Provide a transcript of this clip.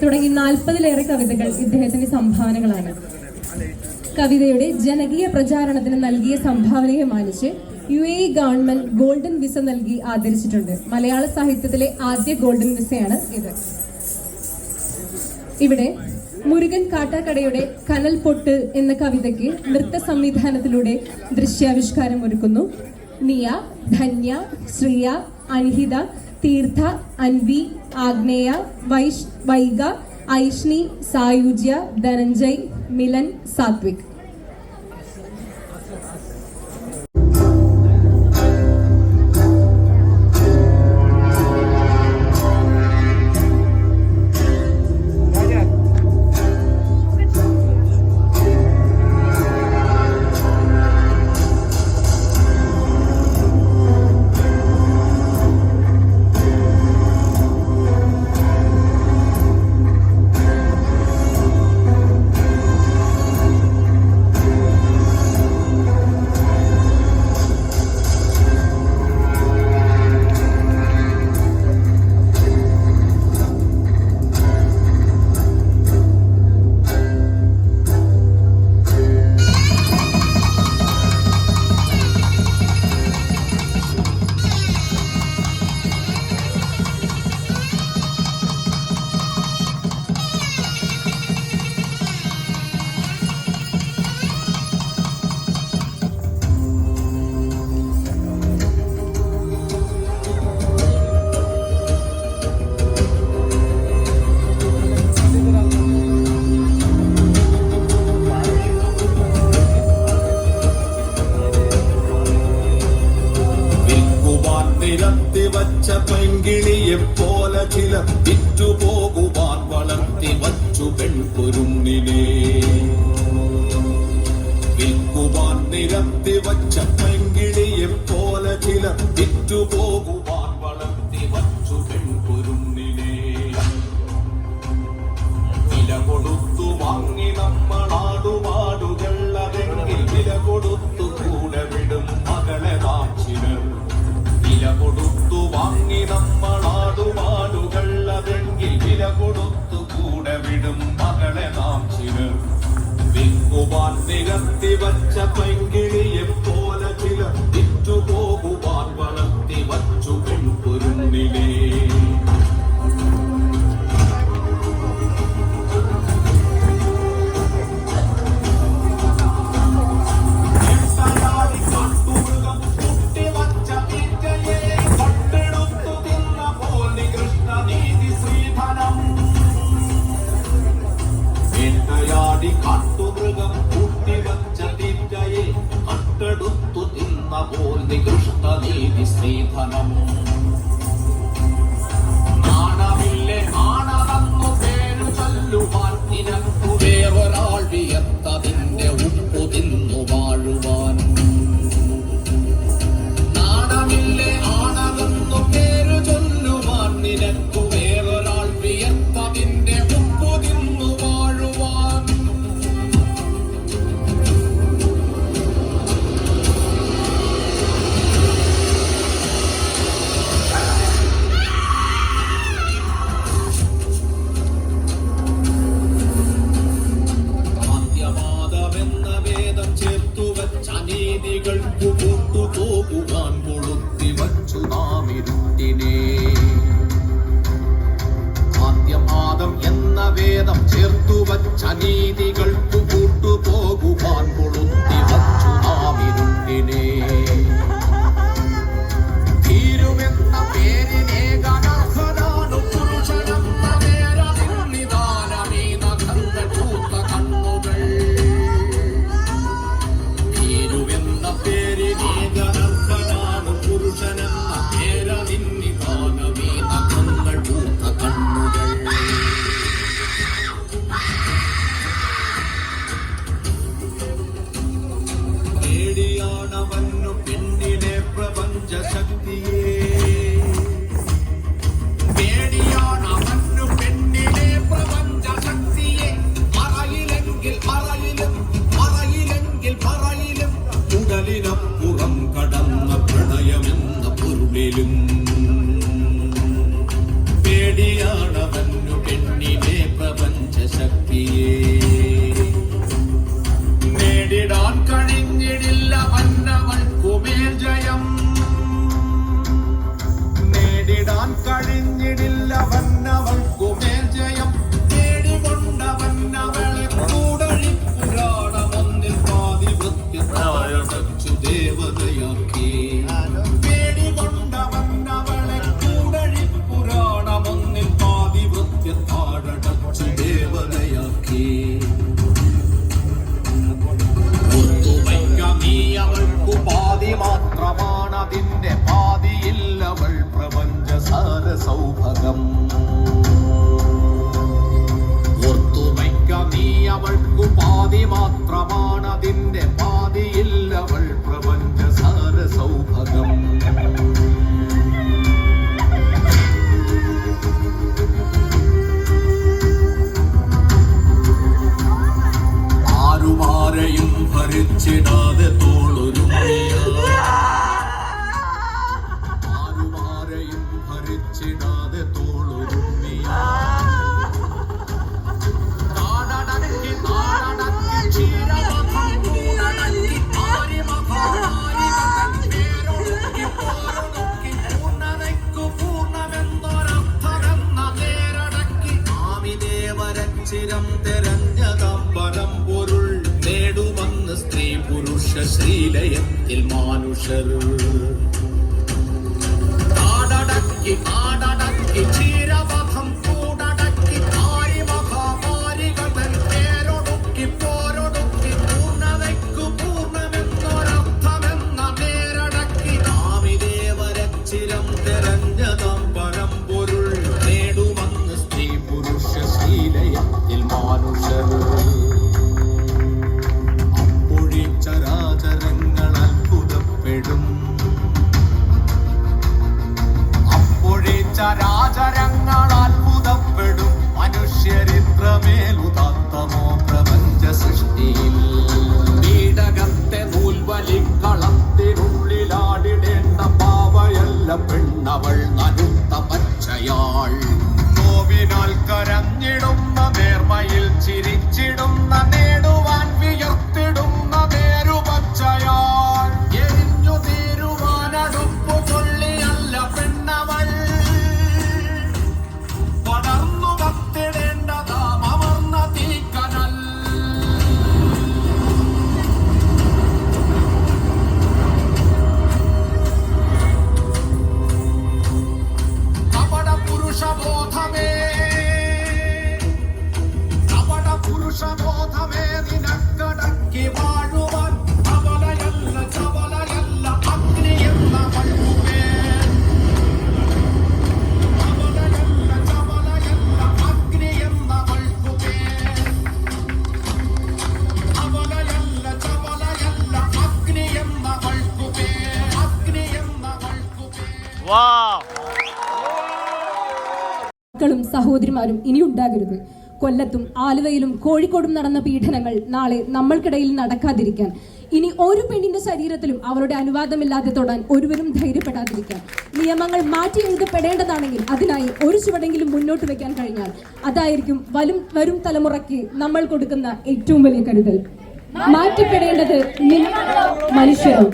തുടങ്ങി 40-ലേറെ കവിതകൾ ഇദ്ദേഹത്തിന്റെ സംഭാവനകളാണ്. കവിതയുടെ ജനകീയ പ്രചാരണത്തിന് നൽകിയ സംഭാവനയെ മാനിച്ച് UAE ഗവൺമെന്റ് ഗോൾഡൻ വിസ നൽകി ആദരിച്ചിട്ടുണ്ട്. മലയാള സാഹിത്യത്തിലെ ആദ്യ ഗോൾഡൻ വിസയാണ് ഇത്. ഇവിടെ മുരുകൻ കാട്ടാക്കടയുടെ കനൽ പൊട്ട് എന്ന കവിതയ്ക്ക് നൃത്ത സംവിധാനത്തിലൂടെ ദൃശ്യാവിഷ്കാരം ഒരുക്കുന്നു. നിയ, ധന്യ, ശ്രിയ, അൻഹിത, തീർത്ഥ, അൻവി, ആഗ്നേയ, വൈഗ, ഐഷ്ണി, സായുജ്യ, ധനഞ്ജയ്, മിലൻ, സാത്വിക്. പോലെ ചിലർ വിറ്റുപോകുവാൻ വളർത്തി വച്ചു പെൺകുരുന്നിനെ വിൽക്കുവാൻ നിരത്തി വച്ച പെൺകിളിയെ പോലെ ചിലർ വിറ്റുപോകുവാൻ വളർത്തി വച്ചു പെൺകുരുന്നിനെ വില കൊടുത്തു വാങ്ങി നമ്മളാടുപാടുകളതെങ്കിൽ വില കൊടുത്തു കൂടെ വിടും മകളെ നാം ചിലർ വില കൊടുത്തു വാങ്ങി നമ്മളാടുപാടുകളതെങ്കിൽ വില കൊടുത്തു കൂടെ വിടും മകളെ നാം ചിലർ വിൽക്കുവാൻ നിരത്തി വച്ച പെൺകിളിയെ പോലെ ചിലർ വിറ്റുപോകുവാൻ വളർത്തി വച്ചു പെൺകുരുന്നിനെ കാട്ടുമൃഗം കൂട്ടിവച്ച തീറ്റയെ കട്ടെടുത്തു തിന്ന പോൽ നികൃഷ്ട നീതി സ്ത്രീധനം നാണമില്ലേ ആണതെന്നു പേരു ചൊല്ലുവാൻ നിനക്കു വേറൊരാൾ വിയത്തതിന്റെ ഉപ്പു തിന്നു വാഴുവാൻ നാണമില്ലേ ആണതെന്നു പേരു ചൊല്ലുവാൻ നിനക്കു വേറൊരാൾ വിയത്തതിന്റെ ഉപ്പു തിന്നു വാഴുവാൻ അനീതികൾക്കു കൂട്ടുപോകുവാൻ കൊളുത്തി വച്ചു നാം ഇരുട്ടിനെ ആദ്യം ആദം എന്ന വേദം ചേർത്തു വച്ച അനീതികൾക്കു കൂട്ടുപോകുവാൻ കൊളുത്തി വച്ചു നാം ഇരുട്ടിനെ തീരുമെന്ന പേരിനെ ഗണാർഹനാണു പുരുഷനെന്ന നേരനിദാനമീ നഖങ്ങൾ പൂത്ത കണ്ണുകൾ പേരിനെ ഗണർഹനാണു പുരുഷനെന്ന പേരനിന്നിദാനമീ നഖങ്ങൾ പൂത്ത കണ്ണുകൾ നോക്കി നീ അവൾക്കു പാതി മാത്രമാണതിന്റെ പാതിയില്ലവൾ പ്രപഞ്ചസാര സൗഭഗം ഓർത്തുവയ്ക്ക നീ അവൾക്കു പാതി മാത്രമാണതിന്റെ പാതിയില്ലവൾ പ്രപഞ്ചസാര സൗഭഗം ആരുമാരെയും ഭരിച്ചിടാതെ ആരുമാരെയും ഭരിച്ചിടാതെ തോളുരുമ്മിയ നാടടക്കി നാടടക്കി ചീരമഖം കൂടടക്കി ആരിമഖാരികതൻ പോരൊടുക്കി പൂർണ്ണതയ്ക്കു പൂർണ്ണമെന്നൊരർത്ഥമെന്ന നേരടക്കി ആമിദേവരച്ചിരം തെരഞ്ഞതാം പരം പൊരുൾ നേടുവന്ന് സ്ത്രീ പുരുഷ ശ്രീലയത്തിൽ മാനുഷർ നാടടക്കി നാടടക്കി ചീരവഖം കൂടടക്കി ആരിമഖാരികതൻ പേരൊടുക്കി പോരൊടുക്കി പൂർണ്ണതയ്ക്കു പൂർണ്ണമെന്നൊരർത്ഥമെന്ന നേരടക്കി ആമിദേവരച്ചിരം തെരഞ്ഞതാം പരം പൊരുൾ നേടുവന്ന് സ്ത്രീ പുരുഷ ശ്രീലയത്തിൽ മാനുഷർ ചരാചരങ്ങൾ അത്ഭുതപ്പെടും അപ്പോഴേ ചരാചരങ്ങൾ അത്ഭുതപ്പെടും മനുഷ്യരിത്രമേലുദാത്തമോ പ്രപഞ്ച സൃഷ്ടിയിൽ പീഡകത്തെ നൂൽവലിക്കളത്തിനുള്ളിലാടിടേണ്ട പാവയല്ല പെണ്ണവൾ നനുത്ത പച്ചയാൾ നോവിനാൽ കരഞ്ഞിടുന്ന നേർമയിൽ ചിരിച്ചിടുന്ന നേടുവാൻ വിയർത്തിടുന്ന നേരുപച്ചയാൾ എരിഞ്ഞു തീരുവാനടുപ്പു കൊള്ളിയല്ല പെണ്ണവൾ പടർന്നു കത്തിടേണ്ടതാം അമർന്ന തീക്കനൽ കപട പുരുഷബോധമേ പുരുഷബോധമേ നിനക്കടക്കി വാഴുവാൻ ചപലയല്ല ചപലയല്ല അഗ്നി എന്ന വൾക്കുമേൽ ചപലയല്ല ചപലയല്ല അഗ്നി എന്ന വൾക്കുമേൽ ചപലയല്ല ചപലയല്ല അഗ്നി എന്ന വൾക്കുമേൽ അഗ്നി എന്ന വൾക്കുമേൽ മക്കളും സഹോദരിമാരും ഇനിയുണ്ടാകരുത്. കൊല്ലത്തും ആലുവയിലും കോഴിക്കോടും നടന്ന പീഡനങ്ങൾ നാളെ നമ്മൾക്കിടയിൽ നടക്കാതിരിക്കാൻ, ഇനി ഒരു പെണ്ണിന്റെ ശരീരത്തിലും അവരുടെ അനുവാദമില്ലാതെ തൊടാൻ ഒരുവരും ധൈര്യപ്പെടാതിരിക്കാൻ, നിയമങ്ങൾ മാറ്റി എഴുതപ്പെടേണ്ടതാണെങ്കിൽ അതിനായി ഒരു ചുവടെങ്കിലും മുന്നോട്ട് വെക്കാൻ കഴിഞ്ഞാൽ അതായിരിക്കും വരും തലമുറയ്ക്ക് നമ്മൾ കൊടുക്കുന്ന ഏറ്റവും വലിയ കരുതൽ. മാറ്റിപ്പെടേണ്ടത് മനുഷ്യരും